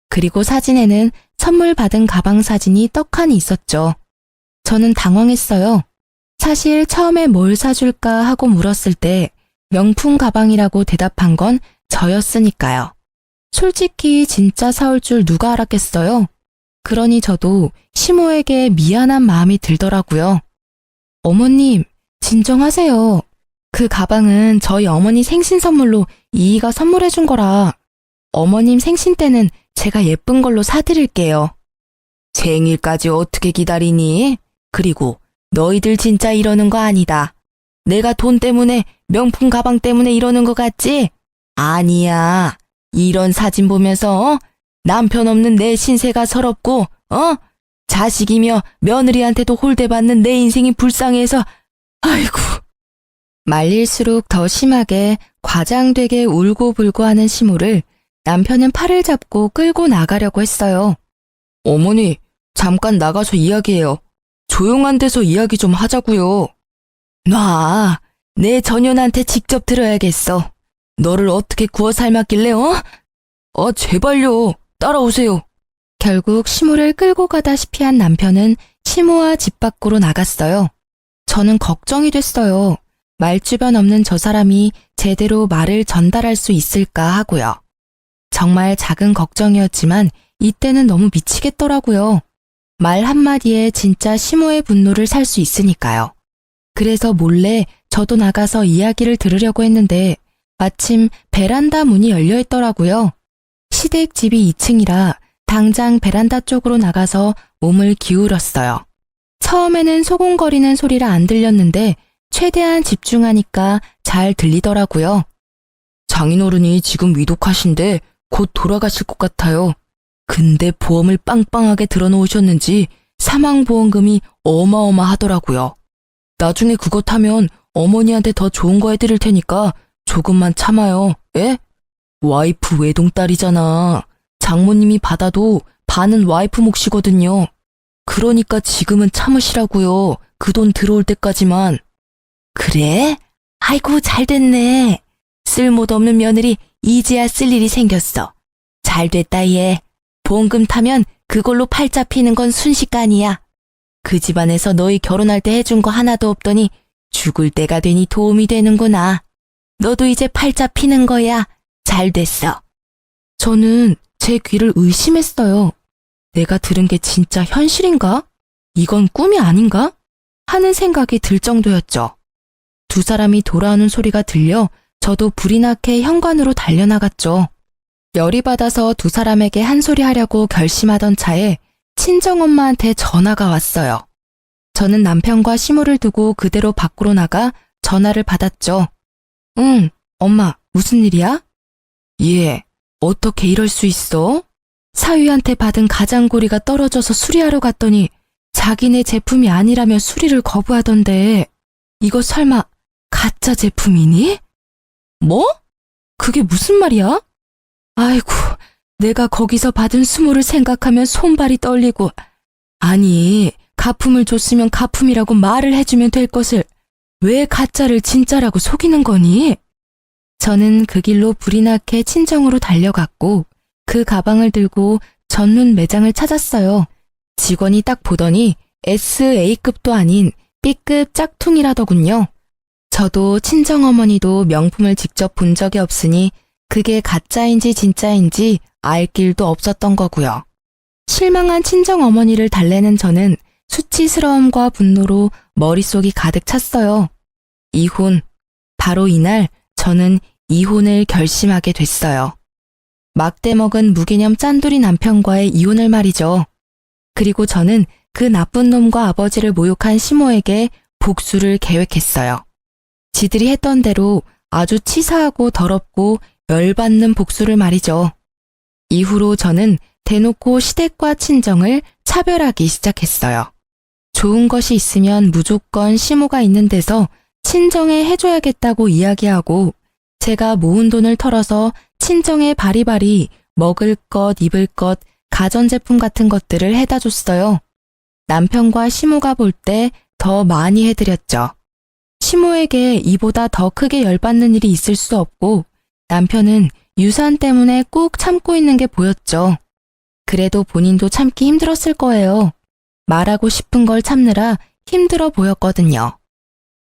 그리고 사진에는 선물 받은 가방 사진이 떡하니 있었죠. 저는 당황했어요. 사실 처음에 뭘 사줄까 하고 물었을 때 명품 가방이라고 대답한 건 저였으니까요. 솔직히 진짜 사올 줄 누가 알았겠어요? 그러니 저도 시모에게 미안한 마음이 들더라고요. 어머님, 진정하세요. 그 가방은 저희 어머니 생신 선물로 이이가 선물해준 거라. 어머님 생신 때는 제가 예쁜 걸로 사드릴게요. 생일까지 어떻게 기다리니? 그리고 너희들 진짜 이러는 거 아니다. 내가 돈 때문에 명품 가방 때문에 이러는 거 같지? 아니야. 이런 사진 보면서 남편 없는 내 신세가 서럽고 자식이며 며느리한테도 홀대받는 내 인생이 불쌍해서 아이고. 말릴수록 더 심하게 과장되게 울고불고 하는 시모를 남편은 팔을 잡고 끌고 나가려고 했어요. 어머니, 잠깐 나가서 이야기해요. 조용한 데서 이야기 좀 하자고요. 놔, 내 전연한테 직접 들어야겠어. 너를 어떻게 구워 삶았길래 제발요. 따라오세요. 결국 시모를 끌고 가다시피 한 남편은 시모와 집 밖으로 나갔어요. 저는 걱정이 됐어요. 말주변 없는 저 사람이 제대로 말을 전달할 수 있을까 하고요. 정말 작은 걱정이었지만 이때는 너무 미치겠더라고요. 말 한마디에 진짜 시모의 분노를 살 수 있으니까요. 그래서 몰래 저도 나가서 이야기를 들으려고 했는데 마침 베란다 문이 열려 있더라고요. 시댁 집이 2층이라 당장 베란다 쪽으로 나가서 몸을 기울였어요. 처음에는 소곤거리는 소리라 안 들렸는데 최대한 집중하니까 잘 들리더라고요. 장인어른이 지금 위독하신데 곧 돌아가실 것 같아요. 근데 보험을 빵빵하게 들어놓으셨는지 사망보험금이 어마어마하더라고요. 나중에 그거 타면 어머니한테 더 좋은 거 해드릴 테니까 조금만 참아요. 예? 와이프 외동딸이잖아. 장모님이 받아도 반은 와이프 몫이거든요. 그러니까 지금은 참으시라고요. 그 돈 들어올 때까지만. 그래? 아이고 잘 됐네. 쓸모도 없는 며느리 이제야 쓸 일이 생겼어. 잘 됐다 얘. 보험금 타면 그걸로 팔자 피는 건 순식간이야. 그 집안에서 너희 결혼할 때 해준 거 하나도 없더니 죽을 때가 되니 도움이 되는구나. 너도 이제 팔자 피는 거야. 잘 됐어. 저는 제 귀를 의심했어요. 내가 들은 게 진짜 현실인가? 이건 꿈이 아닌가? 하는 생각이 들 정도였죠. 두 사람이 돌아오는 소리가 들려 저도 불이 나게 현관으로 달려나갔죠. 열이 받아서 두 사람에게 한 소리 하려고 결심하던 차에 친정엄마한테 전화가 왔어요. 저는 남편과 시모를 두고 그대로 밖으로 나가 전화를 받았죠. 응, 엄마, 무슨 일이야? 예, 어떻게 이럴 수 있어? 사위한테 받은 가장고리가 떨어져서 수리하러 갔더니 자기네 제품이 아니라며 수리를 거부하던데 이거 설마 가짜 제품이니? 뭐? 그게 무슨 말이야? 아이고, 내가 거기서 받은 수모를 생각하면 손발이 떨리고. 아니, 가품을 줬으면 가품이라고 말을 해주면 될 것을 왜 가짜를 진짜라고 속이는 거니? 저는 그 길로 불이 나게 친정으로 달려갔고 그 가방을 들고 전문 매장을 찾았어요. 직원이 딱 보더니 SA급도 아닌 B급 짝퉁이라더군요. 저도 친정어머니도 명품을 직접 본 적이 없으니 그게 가짜인지 진짜인지 알 길도 없었던 거고요. 실망한 친정어머니를 달래는 저는 수치스러움과 분노로 머릿속이 가득 찼어요. 이혼. 바로 이날 저는 이혼을 결심하게 됐어요. 막대 먹은 무개념 짠돌이 남편과의 이혼을 말이죠. 그리고 저는 그 나쁜 놈과 아버지를 모욕한 시모에게 복수를 계획했어요. 지들이 했던 대로 아주 치사하고 더럽고 열받는 복수를 말이죠. 이후로 저는 대놓고 시댁과 친정을 차별하기 시작했어요. 좋은 것이 있으면 무조건 시모가 있는 데서 친정에 해줘야겠다고 이야기하고 제가 모은 돈을 털어서 친정에 바리바리 먹을 것, 입을 것, 가전제품 같은 것들을 해다 줬어요. 남편과 시모가 볼 때 더 많이 해드렸죠. 시모에게 이보다 더 크게 열받는 일이 있을 수 없고 남편은 유산 때문에 꾹 참고 있는 게 보였죠. 그래도 본인도 참기 힘들었을 거예요. 말하고 싶은 걸 참느라 힘들어 보였거든요.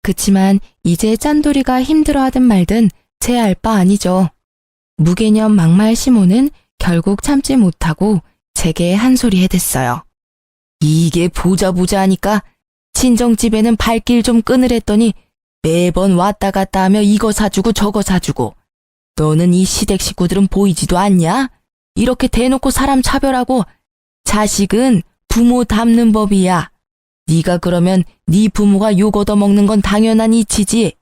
그치만 이제 짠돌이가 힘들어하든 말든 제 알 바 아니죠. 무개념 막말 시모는 결국 참지 못하고 제게 한 소리 해댔어요. 이게 보자 하니까 친정집에는 발길 좀 끊으랬더니 매번 왔다 갔다 하며 이거 사주고 저거 사주고. 너는 이 시댁 식구들은 보이지도 않냐? 이렇게 대놓고 사람 차별하고. 자식은 부모 닮는 법이야. 네가 그러면 네 부모가 욕 얻어먹는 건 당연한 이치지.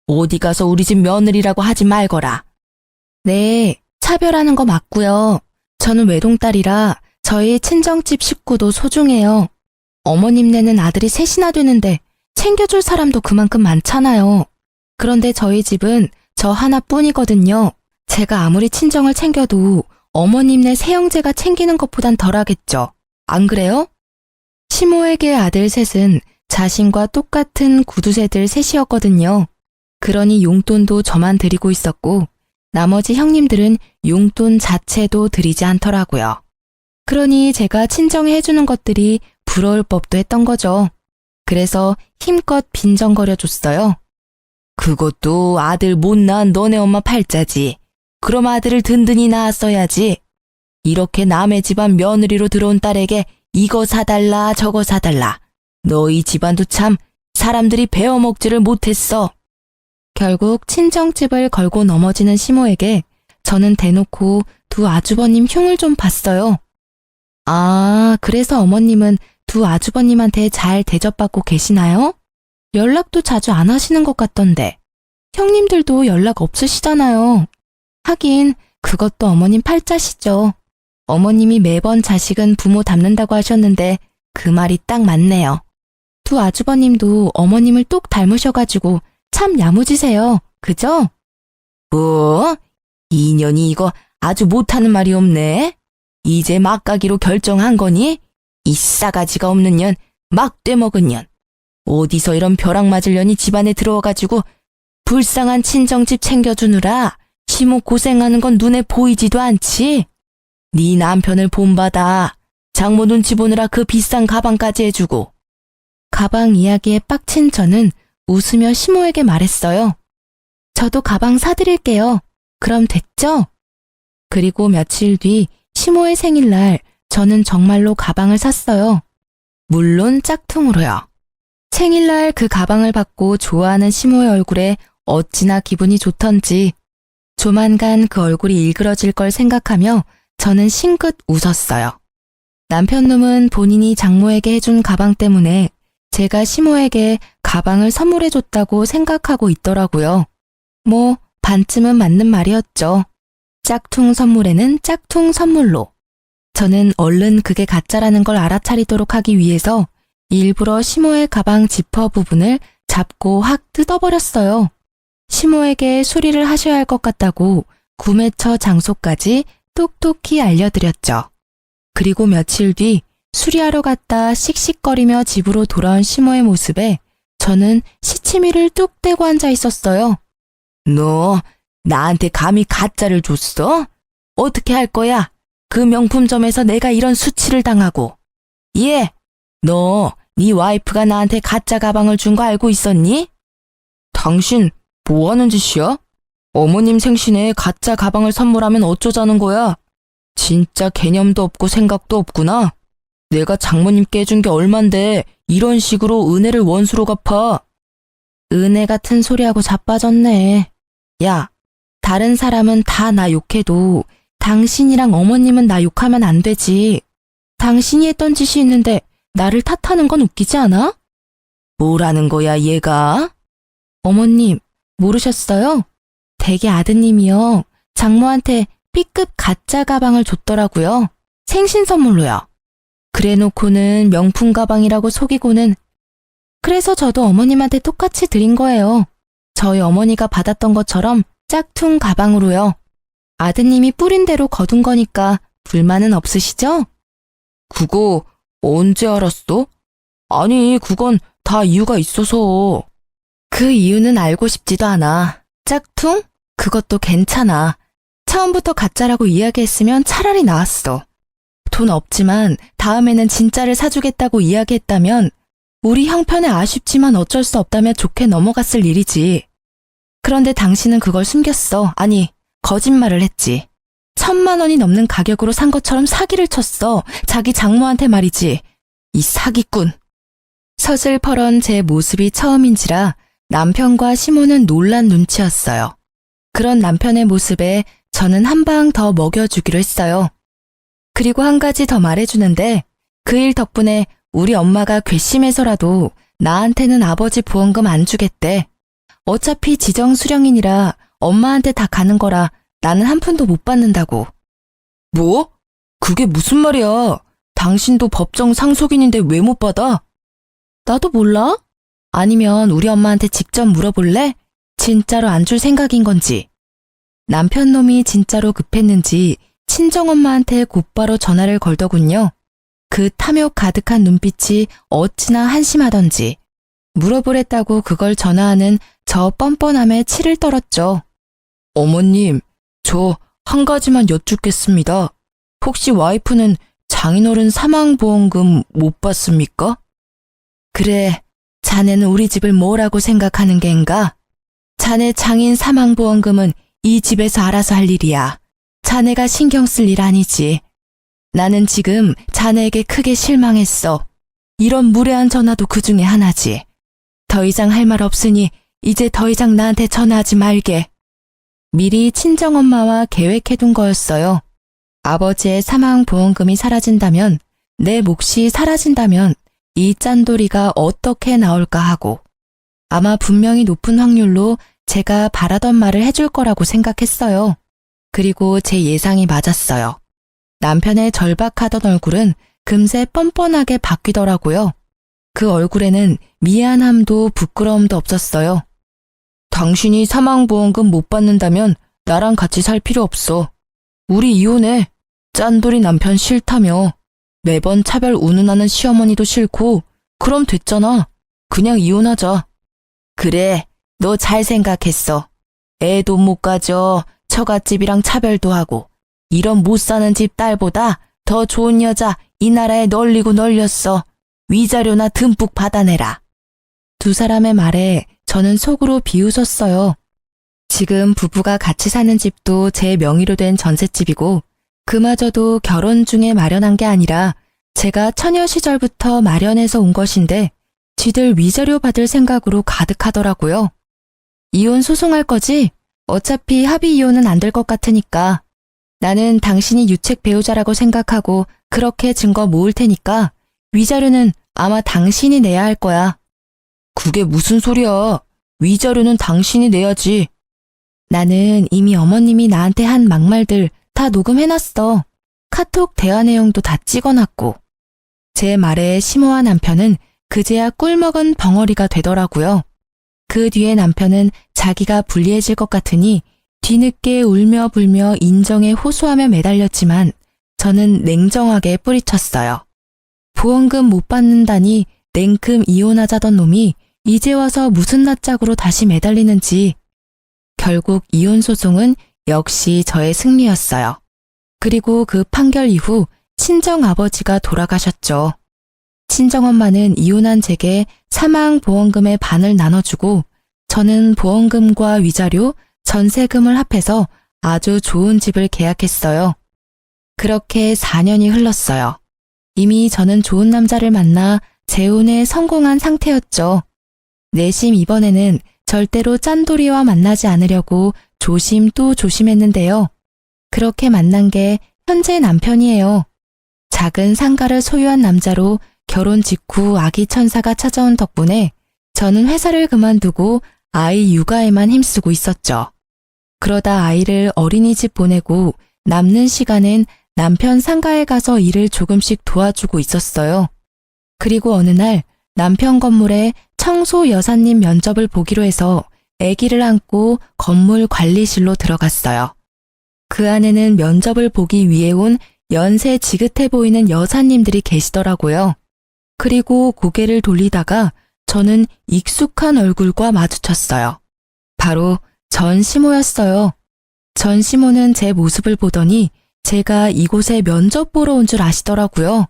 어디 가서 우리 집 며느리라고 하지 말거라. 네, 차별하는 거 맞고요. 저는 외동딸이라 저희 친정집 식구도 소중해요. 어머님네는 아들이 셋이나 되는데 챙겨줄 사람도 그만큼 많잖아요. 그런데 저희 집은 저 하나뿐이거든요. 제가 아무리 친정을 챙겨도 어머님네 세 형제가 챙기는 것보단 덜하겠죠. 안 그래요? 시모에게 아들 셋은 자신과 똑같은 구두쇠들 셋이었거든요. 그러니 용돈도 저만 드리고 있었고 나머지 형님들은 용돈 자체도 드리지 않더라고요. 그러니 제가 친정에 해주는 것들이 부러울 법도 했던 거죠. 그래서 힘껏 빈정거려 줬어요. 그것도 아들 못 낳은 너네 엄마 팔자지. 그럼 아들을 든든히 낳았어야지. 이렇게 남의 집안 며느리로 들어온 딸에게 이거 사달라 저거 사달라. 너희 집안도 참 사람들이 베어먹지를 못했어. 결국 친정집을 걸고 넘어지는 시모에게 저는 대놓고 두 아주버님 흉을 좀 봤어요. 아, 그래서 어머님은 두 아주버님한테 잘 대접받고 계시나요? 연락도 자주 안 하시는 것 같던데. 형님들도 연락 없으시잖아요. 하긴 그것도 어머님 팔자시죠. 어머님이 매번 자식은 부모 닮는다고 하셨는데 그 말이 딱 맞네요. 두 아주버님도 어머님을 똑 닮으셔가지고 참 야무지세요. 그죠? 뭐? 인연이 이거 아주 못하는 말이 없네. 이제 막 가기로 결정한 거니? 이 싸가지가 없는 년, 막 떼먹은 년. 어디서 이런 벼락 맞을 년이 집안에 들어와가지고 불쌍한 친정집 챙겨주느라 시모 고생하는 건 눈에 보이지도 않지? 네 남편을 본받아. 장모 눈치 보느라 그 비싼 가방까지 해주고. 가방 이야기에 빡친 저는 웃으며 시모에게 말했어요. 저도 가방 사드릴게요. 그럼 됐죠? 그리고 며칠 뒤 시모의 생일날 저는 정말로 가방을 샀어요. 물론 짝퉁으로요. 생일날 그 가방을 받고 좋아하는 시모의 얼굴에 어찌나 기분이 좋던지 조만간 그 얼굴이 일그러질 걸 생각하며 저는 싱긋 웃었어요. 남편놈은 본인이 장모에게 해준 가방 때문에 제가 시모에게 가방을 선물해줬다고 생각하고 있더라고요. 뭐 반쯤은 맞는 말이었죠. 짝퉁 선물에는 짝퉁 선물로. 저는 얼른 그게 가짜라는 걸 알아차리도록 하기 위해서 일부러 시모의 가방 지퍼 부분을 잡고 확 뜯어버렸어요. 시모에게 수리를 하셔야 할 것 같다고 구매처 장소까지 똑똑히 알려드렸죠. 그리고 며칠 뒤 수리하러 갔다 씩씩거리며 집으로 돌아온 시모의 모습에 저는 시치미를 뚝 떼고 앉아 있었어요. 너 나한테 감히 가짜를 줬어? 어떻게 할 거야? 그 명품점에서 내가 이런 수치를 당하고. 예, 너 네 와이프가 나한테 가짜 가방을 준 거 알고 있었니? 당신 뭐 하는 짓이야? 어머님 생신에 가짜 가방을 선물하면 어쩌자는 거야? 진짜 개념도 없고 생각도 없구나. 내가 장모님께 해준 게 얼만데 이런 식으로 은혜를 원수로 갚아. 은혜 같은 소리하고 자빠졌네. 야, 다른 사람은 다 나 욕해도 당신이랑 어머님은 나 욕하면 안 되지. 당신이 했던 짓이 있는데 나를 탓하는 건 웃기지 않아? 뭐라는 거야, 얘가? 어머님, 모르셨어요? 댁의 아드님이요. 장모한테 B급 가짜 가방을 줬더라고요. 생신 선물로요. 그래놓고는 명품 가방이라고 속이고는. 그래서 저도 어머님한테 똑같이 드린 거예요. 저희 어머니가 받았던 것처럼 짝퉁 가방으로요. 아드님이 뿌린 대로 거둔 거니까 불만은 없으시죠? 그거 언제 알았어? 아니, 그건 다 이유가 있어서. 그 이유는 알고 싶지도 않아. 짝퉁? 그것도 괜찮아. 처음부터 가짜라고 이야기했으면 차라리 나았어. 돈 없지만 다음에는 진짜를 사주겠다고 이야기했다면 우리 형편에 아쉽지만 어쩔 수 없다며 좋게 넘어갔을 일이지. 그런데 당신은 그걸 숨겼어. 아니, 거짓말을 했지. 1,000만 원이 넘는 가격으로 산 것처럼 사기를 쳤어. 자기 장모한테 말이지. 이 사기꾼. 서슬퍼런 제 모습이 처음인지라 남편과 시모는 놀란 눈치였어요. 그런 남편의 모습에 저는 한 방 더 먹여주기로 했어요. 그리고 한 가지 더 말해주는데 그 일 덕분에 우리 엄마가 괘씸해서라도 나한테는 아버지 보험금 안 주겠대. 어차피 지정수령이니라 엄마한테 다 가는 거라 나는 한 푼도 못 받는다고. 뭐? 그게 무슨 말이야? 당신도 법정 상속인인데 왜 못 받아? 나도 몰라? 아니면 우리 엄마한테 직접 물어볼래? 진짜로 안 줄 생각인 건지. 남편 놈이 진짜로 급했는지 친정엄마한테 곧바로 전화를 걸더군요. 그 탐욕 가득한 눈빛이 어찌나 한심하던지. 물어보랬다고 그걸 전화하는 저 뻔뻔함에 치를 떨었죠. 어머님, 저 한 가지만 여쭙겠습니다. 혹시 와이프는 장인어른 사망보험금 못 받습니까? 그래, 자네는 우리 집을 뭐라고 생각하는 겐가? 자네 장인 사망보험금은 이 집에서 알아서 할 일이야. 자네가 신경 쓸 일 아니지. 나는 지금 자네에게 크게 실망했어. 이런 무례한 전화도 그 중에 하나지. 더 이상 할 말 없으니 이제 더 이상 나한테 전화하지 말게. 미리 친정엄마와 계획해둔 거였어요. 아버지의 사망보험금이 사라진다면, 내 몫이 사라진다면 이 짠돌이가 어떻게 나올까 하고, 아마 분명히 높은 확률로 제가 바라던 말을 해줄 거라고 생각했어요. 그리고 제 예상이 맞았어요. 남편의 절박하던 얼굴은 금세 뻔뻔하게 바뀌더라고요. 그 얼굴에는 미안함도 부끄러움도 없었어요. 당신이 사망보험금 못 받는다면 나랑 같이 살 필요 없어. 우리 이혼해. 짠돌이 남편 싫다며. 매번 차별 운운하는 시어머니도 싫고 그럼 됐잖아. 그냥 이혼하자. 그래, 너 잘 생각했어. 애도 못 가져. 처갓집이랑 차별도 하고 이런 못 사는 집 딸보다 더 좋은 여자 이 나라에 널리고 널렸어. 위자료나 듬뿍 받아내라. 두 사람의 말에 저는 속으로 비웃었어요. 지금 부부가 같이 사는 집도 제 명의로 된 전셋집이고 그마저도 결혼 중에 마련한 게 아니라 제가 처녀 시절부터 마련해서 온 것인데 지들 위자료 받을 생각으로 가득하더라고요. 이혼 소송할 거지? 어차피 합의 이혼은 안 될 것 같으니까. 나는 당신이 유책 배우자라고 생각하고 그렇게 증거 모을 테니까 위자료는 아마 당신이 내야 할 거야. 그게 무슨 소리야. 위자료는 당신이 내야지. 나는 이미 어머님이 나한테 한 막말들 다 녹음해놨어. 카톡 대화 내용도 다 찍어놨고. 제 말에 심호와 남편은 그제야 꿀먹은 벙어리가 되더라고요. 그 뒤에 남편은 자기가 불리해질 것 같으니 뒤늦게 울며 불며 인정에 호소하며 매달렸지만 저는 냉정하게 뿌리쳤어요. 보험금 못 받는다니 냉큼 이혼하자던 놈이 이제 와서 무슨 낯짝으로 다시 매달리는지. 결국 이혼 소송은 역시 저의 승리였어요. 그리고 그 판결 이후 친정아버지가 돌아가셨죠. 친정엄마는 이혼한 제게 사망보험금의 반을 나눠주고 저는 보험금과 위자료, 전세금을 합해서 아주 좋은 집을 계약했어요. 그렇게 4년이 흘렀어요. 이미 저는 좋은 남자를 만나 재혼에 성공한 상태였죠. 내심 이번에는 절대로 짠돌이와 만나지 않으려고 조심 또 조심했는데요. 그렇게 만난 게 현재 남편이에요. 작은 상가를 소유한 남자로 결혼 직후 아기 천사가 찾아온 덕분에 저는 회사를 그만두고 아이 육아에만 힘쓰고 있었죠. 그러다 아이를 어린이집 보내고 남는 시간엔 남편 상가에 가서 일을 조금씩 도와주고 있었어요. 그리고 어느 날 남편 건물에 청소 여사님 면접을 보기로 해서 아기를 안고 건물 관리실로 들어갔어요. 그 안에는 면접을 보기 위해 온 연세 지긋해 보이는 여사님들이 계시더라고요. 그리고 고개를 돌리다가 저는 익숙한 얼굴과 마주쳤어요. 바로 전시모였어요. 전시모는 제 모습을 보더니 제가 이곳에 면접 보러 온 줄 아시더라고요.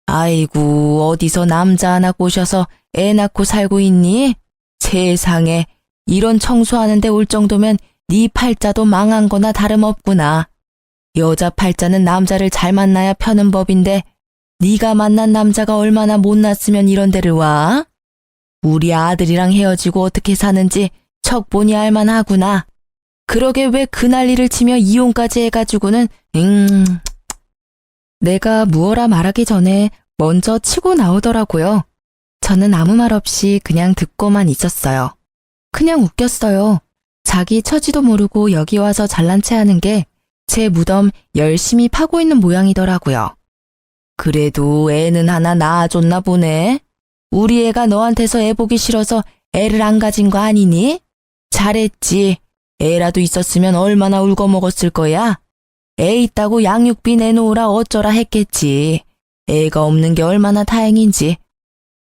아이고, 어디서 남자 하나 꼬셔서 애 낳고 살고 있니? 세상에, 이런 청소하는데 올 정도면 네 팔자도 망한 거나 다름없구나. 여자 팔자는 남자를 잘 만나야 펴는 법인데 네가 만난 남자가 얼마나 못났으면 이런 데를 와? 우리 아들이랑 헤어지고 어떻게 사는지 척 보니 알만하구나. 그러게 왜 그 난리를 치며 이혼까지 해가지고는 내가 무어라 말하기 전에 먼저 치고 나오더라고요. 저는 아무 말 없이 그냥 듣고만 있었어요. 그냥 웃겼어요. 자기 처지도 모르고 여기 와서 잘난 체 하는 게 제 무덤 열심히 파고 있는 모양이더라고요. 그래도 애는 하나 낳아줬나 보네. 우리 애가 너한테서 애 보기 싫어서 애를 안 가진 거 아니니? 잘했지. 애라도 있었으면 얼마나 울고 먹었을 거야. 애 있다고 양육비 내놓으라 어쩌라 했겠지. 애가 없는 게 얼마나 다행인지.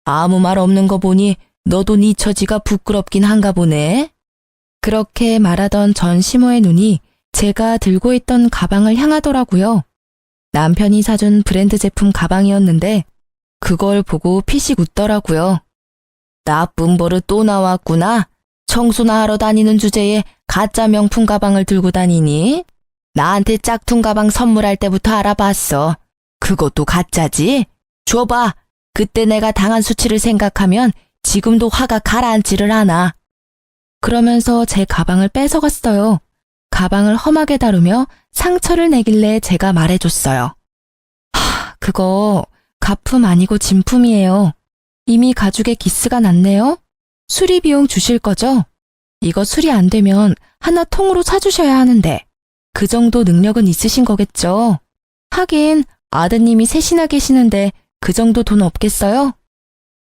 아무 말 없는 거 보니 너도 네 처지가 부끄럽긴 한가 보네. 그렇게 말하던 전시모의 눈이 제가 들고 있던 가방을 향하더라고요. 남편이 사준 브랜드 제품 가방이었는데 그걸 보고 피식 웃더라고요. 나쁜 버릇 또 나왔구나. 청소나 하러 다니는 주제에 가짜 명품 가방을 들고 다니니? 나한테 짝퉁 가방 선물할 때부터 알아봤어. 그것도 가짜지? 줘봐. 그때 내가 당한 수치를 생각하면 지금도 화가 가라앉지를 않아. 그러면서 제 가방을 뺏어갔어요. 가방을 험하게 다루며 상처를 내길래 제가 말해줬어요. 그거 가품 아니고 진품이에요. 이미 가죽에 기스가 났네요. 수리 비용 주실 거죠? 이거 수리 안 되면 하나 통으로 사주셔야 하는데 그 정도 능력은 있으신 거겠죠? 하긴 아드님이 셋이나 계시는데 그 정도 돈 없겠어요?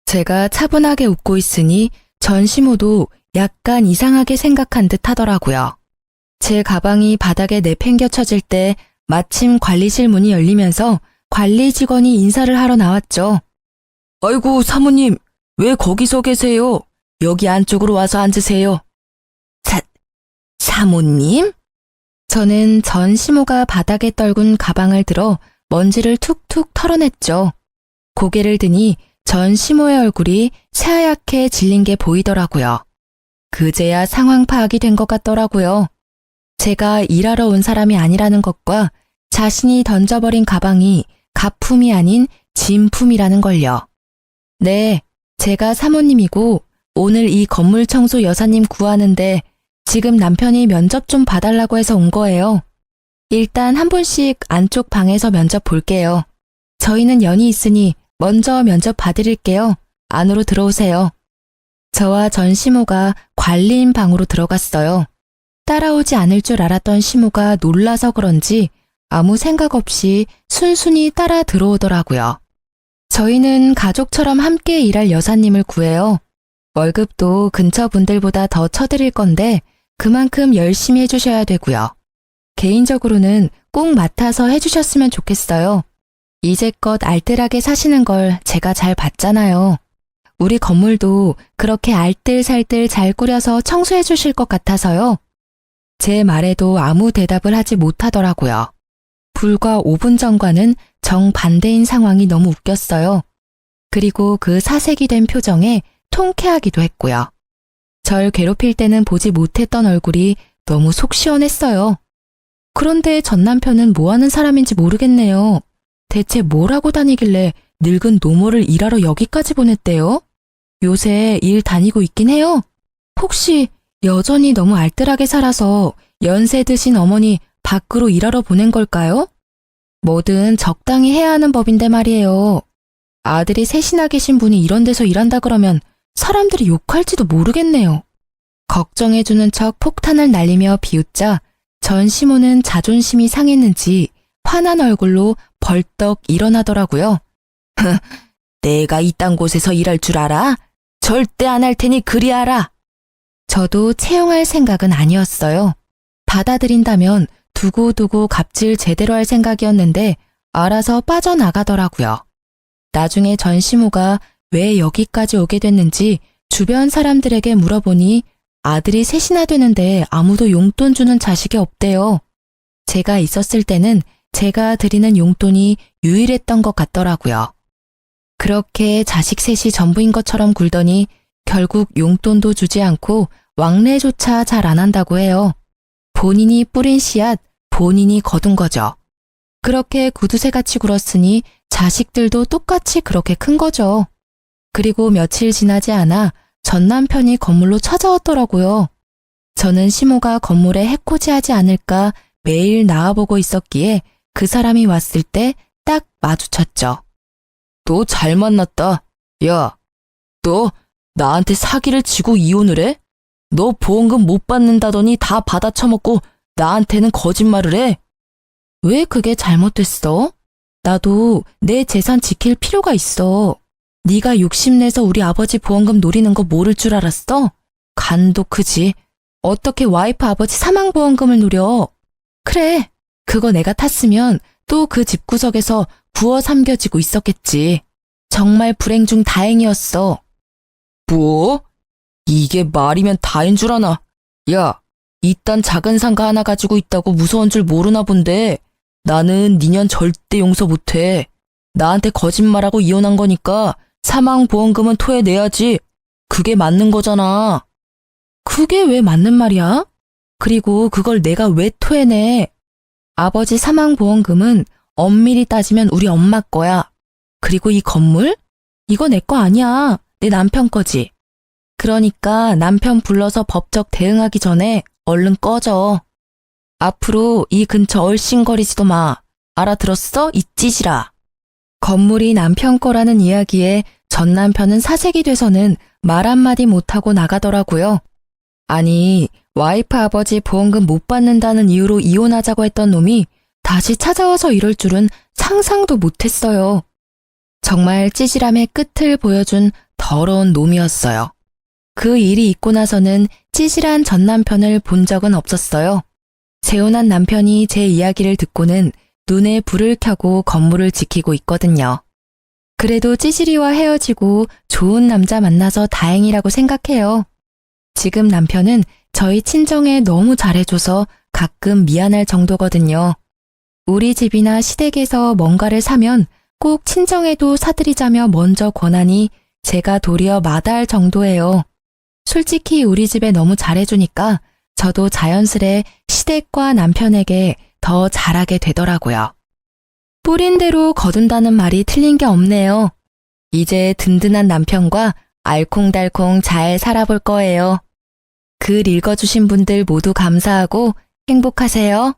제가 차분하게 웃고 있으니 전시모도 약간 이상하게 생각한 듯 하더라고요. 제 가방이 바닥에 내팽겨쳐질 때 마침 관리실 문이 열리면서 관리 직원이 인사를 하러 나왔죠. 아이고, 사모님, 왜 거기서 계세요? 여기 안쪽으로 와서 앉으세요. 사모님? 저는 전시모가 바닥에 떨군 가방을 들어 먼지를 툭툭 털어냈죠. 고개를 드니 전시모의 얼굴이 새하얗게 질린 게 보이더라고요. 그제야 상황 파악이 된 것 같더라고요. 제가 일하러 온 사람이 아니라는 것과 자신이 던져버린 가방이 가품이 아닌 진품이라는 걸요. 네, 제가 사모님이고 오늘 이 건물 청소 여사님 구하는데 지금 남편이 면접 좀 봐달라고 해서 온 거예요. 일단 한 분씩 안쪽 방에서 면접 볼게요. 저희는 연이 있으니 먼저 면접 봐드릴게요. 안으로 들어오세요. 저와 전시모가 관리인 방으로 들어갔어요. 따라오지 않을 줄 알았던 시모가 놀라서 그런지 아무 생각 없이 순순히 따라 들어오더라고요. 저희는 가족처럼 함께 일할 여사님을 구해요. 월급도 근처 분들보다 더 쳐드릴 건데 그만큼 열심히 해주셔야 되고요. 개인적으로는 꼭 맡아서 해주셨으면 좋겠어요. 이제껏 알뜰하게 사시는 걸 제가 잘 봤잖아요. 우리 건물도 그렇게 알뜰살뜰 잘 꾸려서 청소해 주실 것 같아서요. 제 말에도 아무 대답을 하지 못하더라고요. 불과 5분 전과는 정반대인 상황이 너무 웃겼어요. 그리고 그 사색이 된 표정에 통쾌하기도 했고요. 절 괴롭힐 때는 보지 못했던 얼굴이 너무 속 시원했어요. 그런데 전 남편은 뭐 하는 사람인지 모르겠네요. 대체 뭘 하고 다니길래 늙은 노모를 일하러 여기까지 보냈대요? 요새 일 다니고 있긴 해요? 혹시 여전히 너무 알뜰하게 살아서 연세 드신 어머니 밖으로 일하러 보낸 걸까요? 뭐든 적당히 해야 하는 법인데 말이에요. 아들이 셋이나 계신 분이 이런 데서 일한다 그러면 사람들이 욕할지도 모르겠네요. 걱정해주는 척 폭탄을 날리며 비웃자 전시모는 자존심이 상했는지 화난 얼굴로 벌떡 일어나더라고요. 내가 이딴 곳에서 일할 줄 알아? 절대 안 할 테니 그리 알아. 저도 채용할 생각은 아니었어요. 받아들인다면 두고두고 갑질 제대로 할 생각이었는데 알아서 빠져나가더라고요. 나중에 전시모가 왜 여기까지 오게 됐는지 주변 사람들에게 물어보니 아들이 셋이나 되는데 아무도 용돈 주는 자식이 없대요. 제가 있었을 때는 제가 드리는 용돈이 유일했던 것 같더라고요. 그렇게 자식 셋이 전부인 것처럼 굴더니 결국 용돈도 주지 않고 왕래조차 잘 안 한다고 해요. 본인이 뿌린 씨앗, 본인이 거둔 거죠. 그렇게 구두쇠같이 굴었으니 자식들도 똑같이 그렇게 큰 거죠. 그리고 며칠 지나지 않아 전 남편이 건물로 찾아왔더라고요. 저는 시모가 건물에 해코지하지 않을까 매일 나와보고 있었기에 그 사람이 왔을 때 딱 마주쳤죠. 너 잘 만났다. 야, 너 나한테 사기를 치고 이혼을 해? 너 보험금 못 받는다더니 다 받아 처먹고 나한테는 거짓말을 해? 왜 그게 잘못됐어? 나도 내 재산 지킬 필요가 있어. 네가 욕심내서 우리 아버지 보험금 노리는 거 모를 줄 알았어? 간도 크지. 어떻게 와이프 아버지 사망보험금을 노려? 그래, 그거 내가 탔으면 또 그 집구석에서 구워 삼겨지고 있었겠지. 정말 불행 중 다행이었어. 뭐? 이게 말이면 다인 줄 아나? 야, 이딴 작은 상가 하나 가지고 있다고 무서운 줄 모르나 본데 나는 니년 절대 용서 못해. 나한테 거짓말하고 이혼한 거니까 사망보험금은 토해내야지. 그게 맞는 거잖아. 그게 왜 맞는 말이야? 그리고 그걸 내가 왜 토해내? 아버지 사망보험금은 엄밀히 따지면 우리 엄마 거야. 그리고 이 건물? 이거 내 거 아니야. 내 남편 거지. 그러니까 남편 불러서 법적 대응하기 전에 얼른 꺼져. 앞으로 이 근처 얼씬거리지도 마. 알아들었어? 이 찌질아. 건물이 남편 거라는 이야기에 전 남편은 사색이 돼서는 말 한마디 못하고 나가더라고요. 아니, 와이프 아버지 보험금 못 받는다는 이유로 이혼하자고 했던 놈이 다시 찾아와서 이럴 줄은 상상도 못했어요. 정말 찌질함의 끝을 보여준 더러운 놈이었어요. 그 일이 있고 나서는 찌질한 전 남편을 본 적은 없었어요. 재혼한 남편이 제 이야기를 듣고는 눈에 불을 켜고 건물을 지키고 있거든요. 그래도 찌질이와 헤어지고 좋은 남자 만나서 다행이라고 생각해요. 지금 남편은 저희 친정에 너무 잘해줘서 가끔 미안할 정도거든요. 우리 집이나 시댁에서 뭔가를 사면 꼭 친정에도 사드리자며 먼저 권하니 제가 도리어 마다할 정도예요. 솔직히 우리 집에 너무 잘해주니까 저도 자연스레 시댁과 남편에게 더 잘하게 되더라고요. 뿌린 대로 거둔다는 말이 틀린 게 없네요. 이제 든든한 남편과 알콩달콩 잘 살아볼 거예요. 글 읽어주신 분들 모두 감사하고 행복하세요.